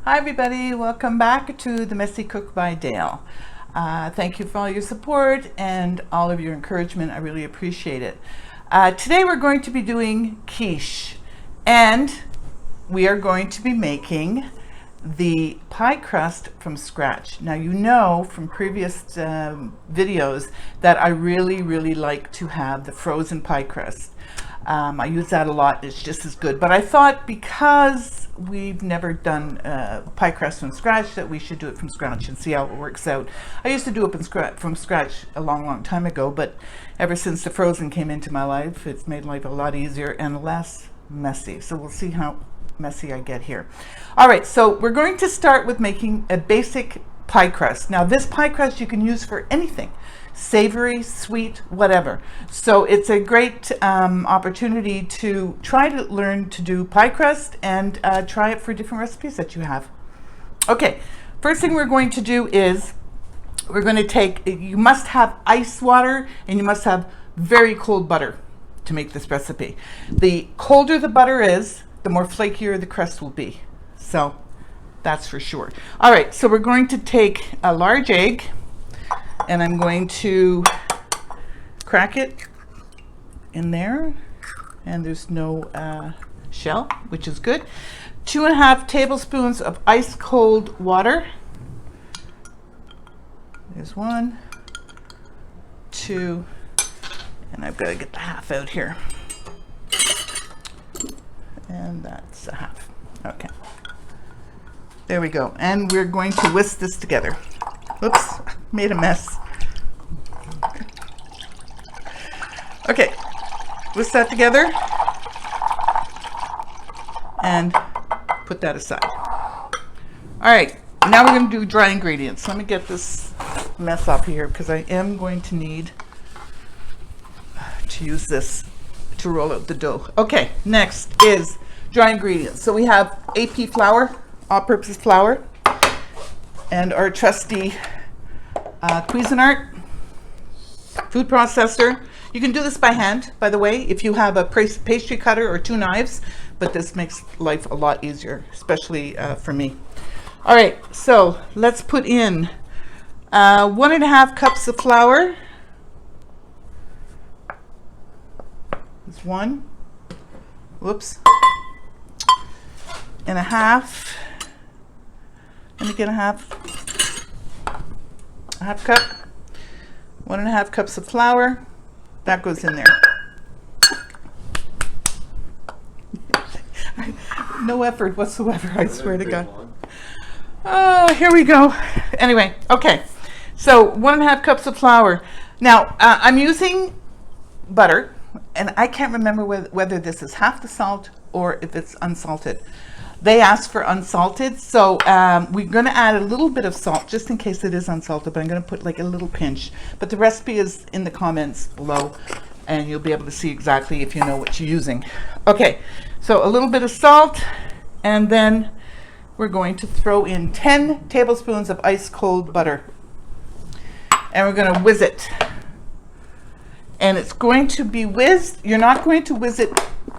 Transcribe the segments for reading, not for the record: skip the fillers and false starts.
Hi everybody, welcome back to the Messy Cook by Dale. Thank you for all your support and all of your encouragement. I really appreciate it. Today we're going to be doing quiche, and we are going to be making the pie crust from scratch. Now you know from previous videos that I really like to have the frozen pie crust. I use that a lot. It's just as good. But I thought because we've never done pie crust from scratch that we should do it from scratch and see how it works out. I used to do it from scratch a long time ago, but ever since the frozen came into my life, it's made life a lot easier and less messy. So we'll see how messy I get here. All right, so we're going to start with making a basic pie crust. Now this pie crust you can use for anything. Savory, sweet, whatever. So it's a great opportunity to try to learn to do pie crust and try it for different recipes that you have. Okay, first thing we're going to do is we're going to take, you must have ice water and you must have very cold butter to make this recipe. The colder the butter is, the more flakier the crust will be. So that's for sure. All right, so we're going to take a large egg, and I'm going to crack it in there, and there's no shell, which is good. 2.5 tablespoons of ice cold water. There's 1, 2, and I've got to get the half out here. And that's a half. Okay. There we go. And we're going to whisk this together. Oops, made a mess. Okay, whisk that together and put that aside. All right, now we're going to do dry ingredients. Let me get this mess up here because I am going to need to use this to roll out the dough. Okay, next is dry ingredients. So we have AP flour, all-purpose flour, and our trusty Cuisinart food processor. You can do this by hand, by the way, if you have a pastry cutter or 2 knives, but this makes life a lot easier, especially for me. All right, so let's put in 1.5 cups of flour. There's 1. Whoops. And a half. Let me get a half cup. 1.5 cups of flour. That goes in there. No effort whatsoever, I swear to God. Oh, here we go. Anyway, okay. So 1.5 cups of flour. Now, I'm using butter, and I can't remember whether this is half the salt or if it's unsalted. They asked for unsalted, so we're going to add a little bit of salt just in case it is unsalted, but I'm going to put like a little pinch. But the recipe is in the comments below, and you'll be able to see exactly if you know what you're using. Okay, so a little bit of salt, and then we're going to throw in 10 tablespoons of ice cold butter. And we're going to whiz it. And it's going to be whizzed. You're not going to whiz it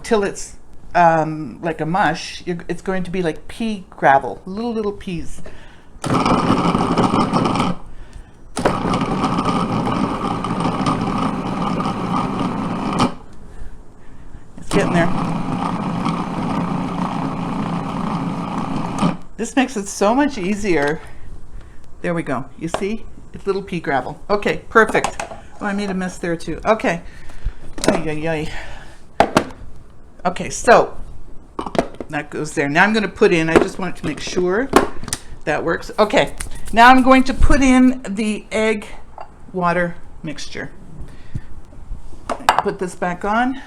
till it's like a mush. It's going to be like pea gravel, little peas. It's getting there. This makes it so much easier. There we go. You see? It's little pea gravel. Okay, perfect. Oh, I made a mess there too. Okay. Ay. Okay, so that goes there. Now I'm going to put in, I just wanted to make sure that works. Okay, now I'm going to put in the egg water mixture. Put this back on,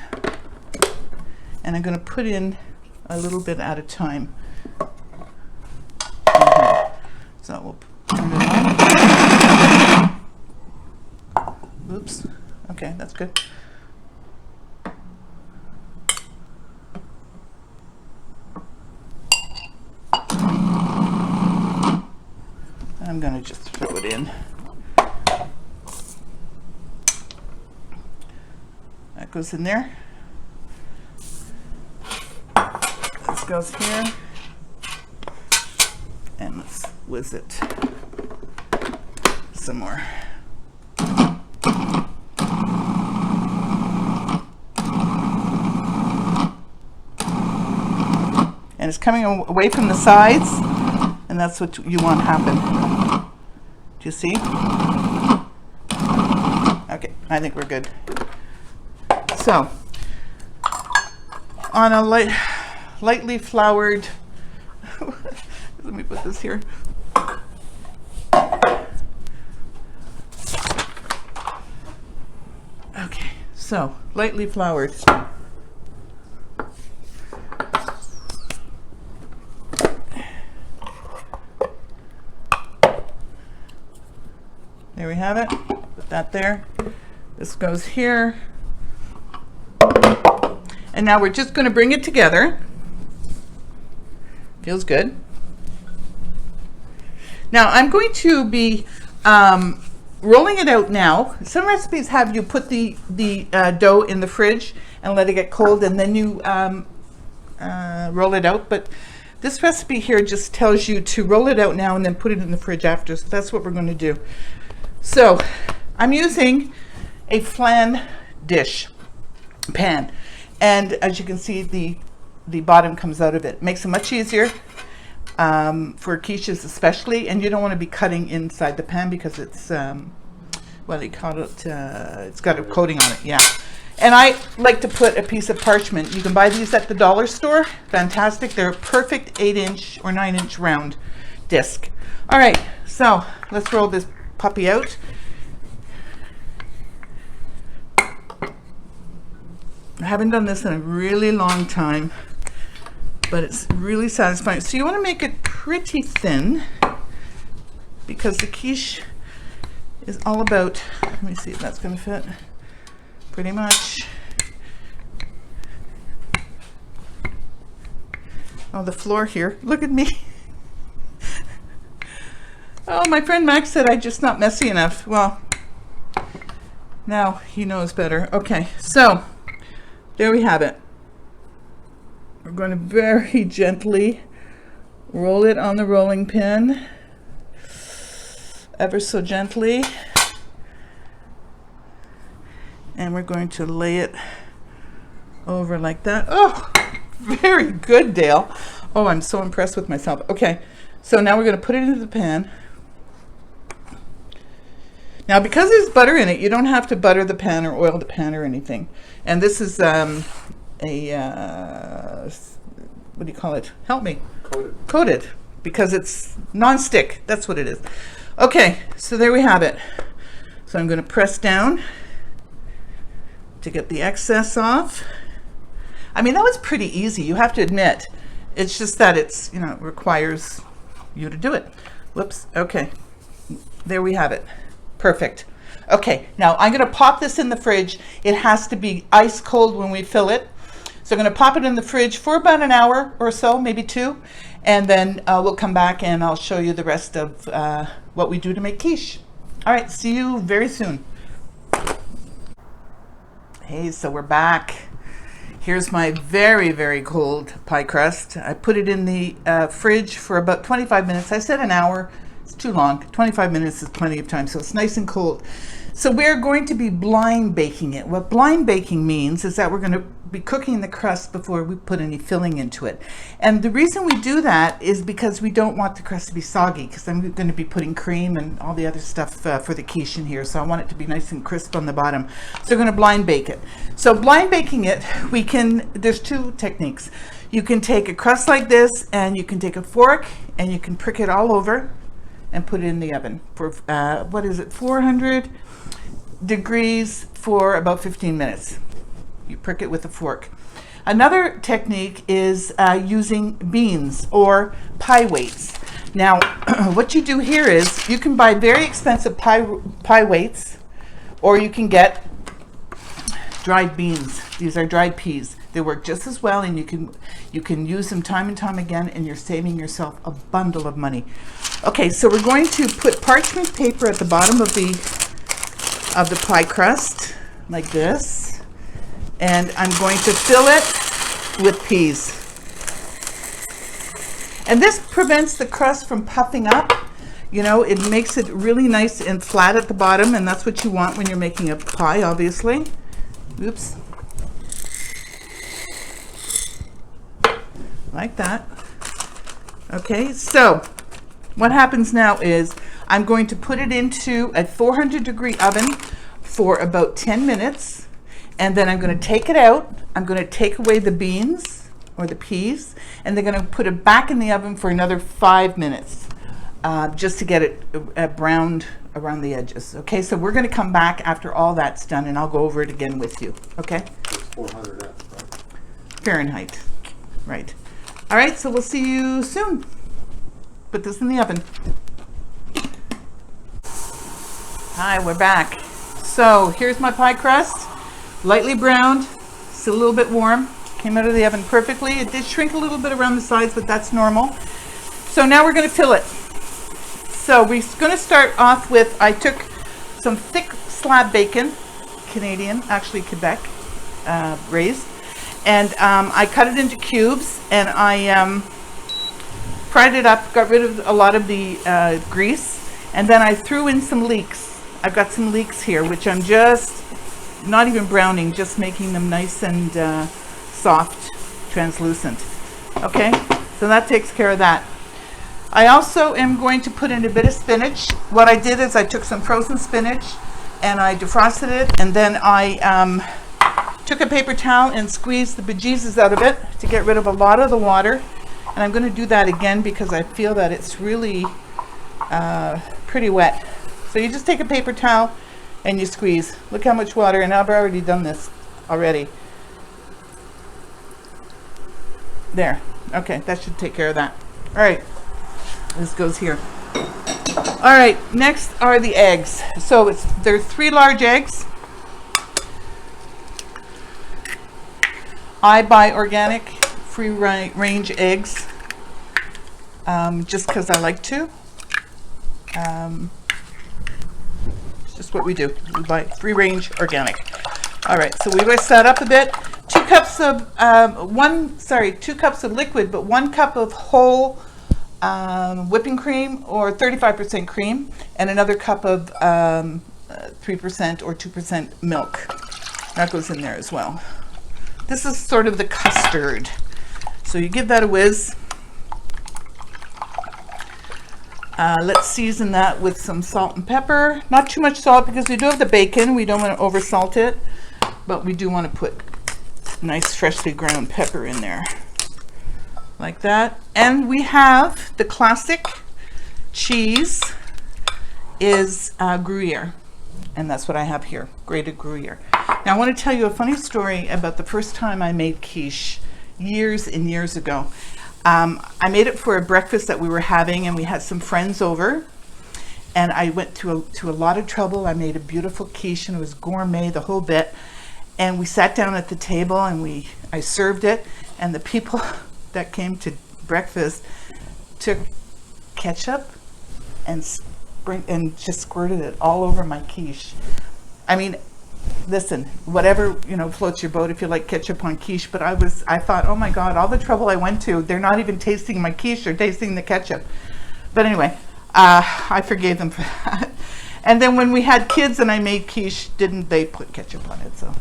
and I'm going to put in a little bit at a time. So we'll turn it on. Oops. Okay, that's good. I'm going to just throw it in. That goes in there. This goes here. And let's whiz it some more. And it's coming away from the sides, and that's what you want to happen. Do you see? Okay, I think we're good. So, on a lightly floured, let me put this here. Okay, so lightly floured. There we have it. Put that there. This goes here. And now we're just going to bring it together. Feels good. Now I'm going to be rolling it out now. Some recipes have you put the dough in the fridge and let it get cold, and then you roll it out. But this recipe here just tells you to roll it out now and then put it in the fridge after. So that's what we're going to do. So I'm using a flan dish pan, and as you can see, the bottom comes out of it. Makes it much easier for quiches especially, and you don't want to be cutting inside the pan because it's well, they call it it's got a coating on it. Yeah. And I like to put a piece of parchment. You can buy these at the dollar store. Fantastic. They're a perfect 8-inch or 9-inch round disc. All right, so let's roll this puppy out. I haven't done this in a really long time, but it's really satisfying. So you want to make it pretty thin because the quiche is all about, let me see if that's going to fit. Pretty much. Oh, the floor here. Look at me. Oh, my friend Max said I'm just not messy enough. Well, now he knows better. Okay, so there we have it. We're going to very gently roll it on the rolling pin, ever so gently. And we're going to lay it over like that. Oh, very good, Dale. Oh, I'm so impressed with myself. Okay, so now we're going to put it into the pan. Now, because there's butter in it, you don't have to butter the pan or oil the pan or anything. And this is what do you call it? Help me. Coated, because it's non-stick. That's what it is. Okay, so there we have it. So I'm going to press down to get the excess off. I mean, that was pretty easy, you have to admit. It's just that it's, it requires you to do it. Whoops. Okay, there we have it. Perfect. Okay, now I'm going to pop this in the fridge. It has to be ice cold when we fill it. So I'm going to pop it in the fridge for about an hour or so, maybe 2, and then we'll come back and I'll show you the rest of what we do to make quiche. All right, see you very soon. Hey, so we're back. Here's my very, very cold pie crust. I put it in the fridge for about 25 minutes. I said an hour. It's too long. 25 minutes is plenty of time, so it's nice and cold. So we're going to be blind baking it. What blind baking means is that we're going to be cooking the crust before we put any filling into it. And the reason we do that is because we don't want the crust to be soggy, because I'm going to be putting cream and all the other stuff for the quiche in here. So I want it to be nice and crisp on the bottom. So we're going to blind bake it. So blind baking it, there's 2 techniques. You can take a crust like this and you can take a fork and you can prick it all over and put it in the oven for, 400 degrees for about 15 minutes. You prick it with a fork. Another technique is using beans or pie weights. Now, what you do here is you can buy very expensive pie weights, or you can get dried beans. These are dried peas. They work just as well, and you can use them time and time again, and you're saving yourself a bundle of money. Okay, so we're going to put parchment paper at the bottom of the pie crust like this, and I'm going to fill it with peas. And this prevents the crust from puffing up. You know, it makes it really nice and flat at the bottom, and that's what you want when you're making a pie, obviously. Oops. Like that. Okay, so what happens now is I'm going to put it into a 400-degree oven for about 10 minutes, and then I'm going to take it out. I'm going to take away the beans or the peas, and they're going to put it back in the oven for another 5 minutes, just to get it browned around the edges. Okay, so we're going to come back after all that's done, and I'll go over it again with you. Okay? It's 400 F, right? Fahrenheit. Right. All right, so we'll see you soon. Put this in the oven. Hi, we're back. So here's my pie crust, lightly browned, still a little bit warm. Came out of the oven perfectly. It did shrink a little bit around the sides, but that's normal. So now we're going to fill it. So we're going to start off with, I took some thick slab bacon, Canadian, actually Quebec, raised, and I cut it into cubes, and I fried it up, got rid of a lot of the grease, and then I threw in some leeks. I've got some leeks here, which I'm just not even browning, just making them nice and soft, translucent. Okay, so that takes care of that. I also am going to put in a bit of spinach. What I did is I took some frozen spinach and I defrosted it, and then I took a paper towel and squeezed the bejesus out of it to get rid of a lot of the water. And I'm going to do that again because I feel that it's really pretty wet. So you just take a paper towel and you squeeze. Look how much water, and I've already done this already. There. Okay, that should take care of that. All right, this goes here. All right, next are the eggs. So there are 3 large eggs. I buy organic, free-range eggs just because I like to. It's just what we do. We buy free-range organic. All right, so we whisk that up a bit. 2 cups of 2 cups of liquid, but 1 cup of whole whipping cream or 35% cream, and another cup of 3% or 2% milk. That goes in there as well. This is sort of the custard. So you give that a whiz. Let's season that with some salt and pepper. Not too much salt because we do have the bacon. We don't want to over salt it, but we do want to put nice freshly ground pepper in there. Like that. And we have the classic cheese is Gruyere. And that's what I have here, grated Gruyere. Now I want to tell you a funny story about the first time I made quiche years and years ago. I made it for a breakfast that we were having, and we had some friends over, and I went to a lot of trouble. I made a beautiful quiche, and it was gourmet, the whole bit. And we sat down at the table, and I served it, and the people that came to breakfast took ketchup and just squirted it all over my quiche. I mean, listen, whatever, floats your boat if you like ketchup on quiche, but I thought, oh my God, all the trouble I went to, they're not even tasting my quiche, they're tasting the ketchup. But anyway, I forgave them for that. And then when we had kids and I made quiche, didn't they put ketchup on it? So,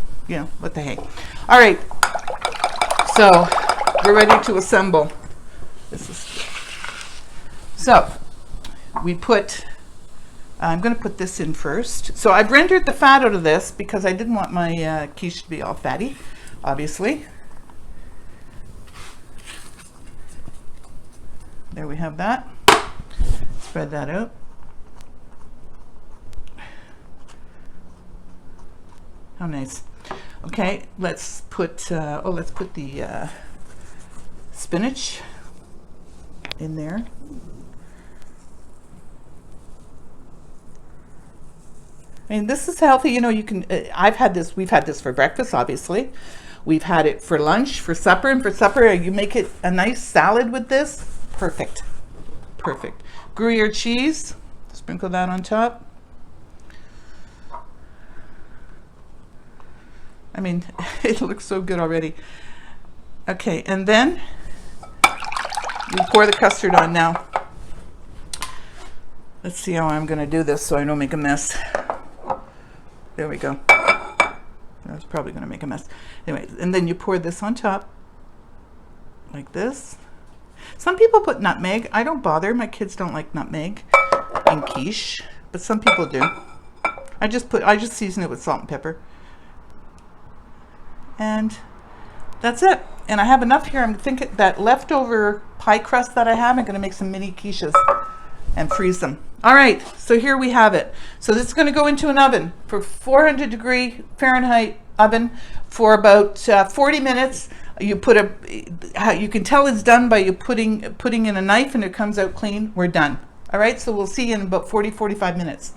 what the heck. All right, so we're ready to assemble. So we put, I'm going to put this in first. So I've rendered the fat out of this because I didn't want my quiche to be all fatty, obviously. There we have that. Spread that out. How nice. Okay, let's put the spinach in there. I mean, this is healthy. You can, we've had this for breakfast, obviously. We've had it for lunch, for supper, and for supper, you make it a nice salad with this. Perfect. Perfect. Gruyere cheese, sprinkle that on top. I mean, it looks so good already. Okay, and then You pour the custard on now. Let's see how I'm going to do this so I don't make a mess. There we go. I was probably going to make a mess. Anyway, and then you pour this on top like this. Some people put nutmeg. I don't bother. My kids don't like nutmeg in quiche, but some people do. I just season it with salt and pepper. And that's it. And I have enough here. I'm thinking that leftover pie crust that I have, I'm going to make some mini quiches and freeze them. All right, so here we have it. So this is going to go into an oven for 400-degree Fahrenheit oven for about 40 minutes. You put you can tell it's done by you putting in a knife and it comes out clean. We're done. All right, so we'll see you in about 45 minutes.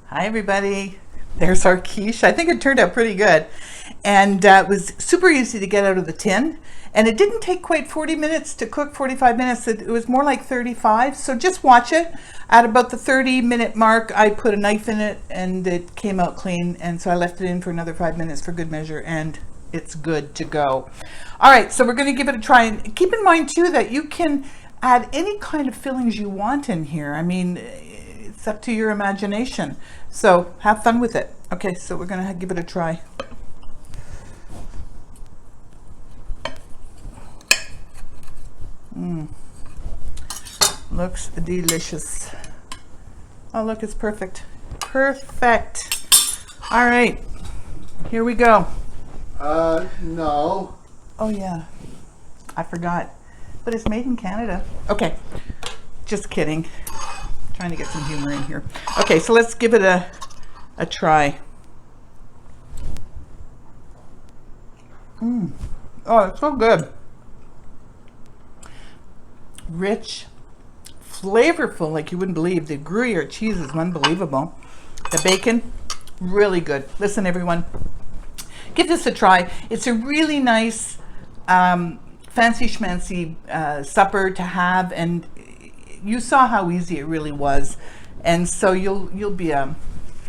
Hi everybody, there's our quiche. I think it turned out pretty good. And it was super easy to get out of the tin. And it didn't take quite 40 minutes to cook, 45 minutes. It was more like 35. So just watch it. At about the 30-minute mark, I put a knife in it and it came out clean. And so I left it in for another 5 minutes for good measure and it's good to go. All right, so we're gonna give it a try. And keep in mind too that you can add any kind of fillings you want in here. I mean, it's up to your imagination. So have fun with it. Okay, so we're gonna give it a try. Looks delicious. Oh, look, it's perfect. Perfect. All right, here we go. No. Oh yeah, I forgot. But it's made in Canada. Okay, just kidding. Trying to get some humor in here. Okay, so let's give it a try. Oh, it's so good. Rich, flavorful, like you wouldn't believe. The gruyere cheese is unbelievable. The bacon, really good. Listen, everyone, give this a try. It's a really nice, fancy schmancy supper to have, and you saw how easy it really was, and so you'll be a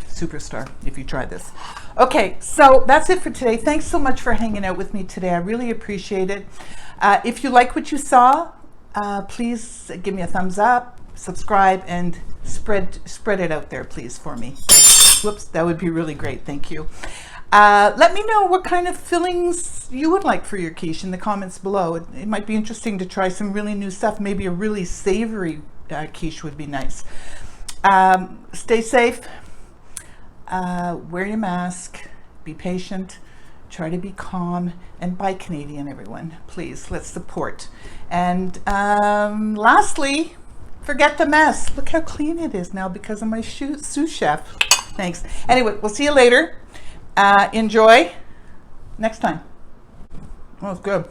superstar if you try this. Okay, so that's it for today. Thanks so much for hanging out with me today. I really appreciate it. If you like what you saw, please give me a thumbs up, subscribe, and spread it out there, please, for me. Whoops, that would be really great. Thank you. Let me know what kind of fillings you would like for your quiche in the comments below. It might be interesting to try some really new stuff. Maybe a really savory quiche would be nice. Stay safe. Wear your mask. Be patient. Try to be calm, and buy Canadian, everyone. Please, let's support. And lastly, forget the mess. Look how clean it is now because of my sous chef. Thanks. Anyway, we'll see you later. Enjoy next time. Oh, it's good.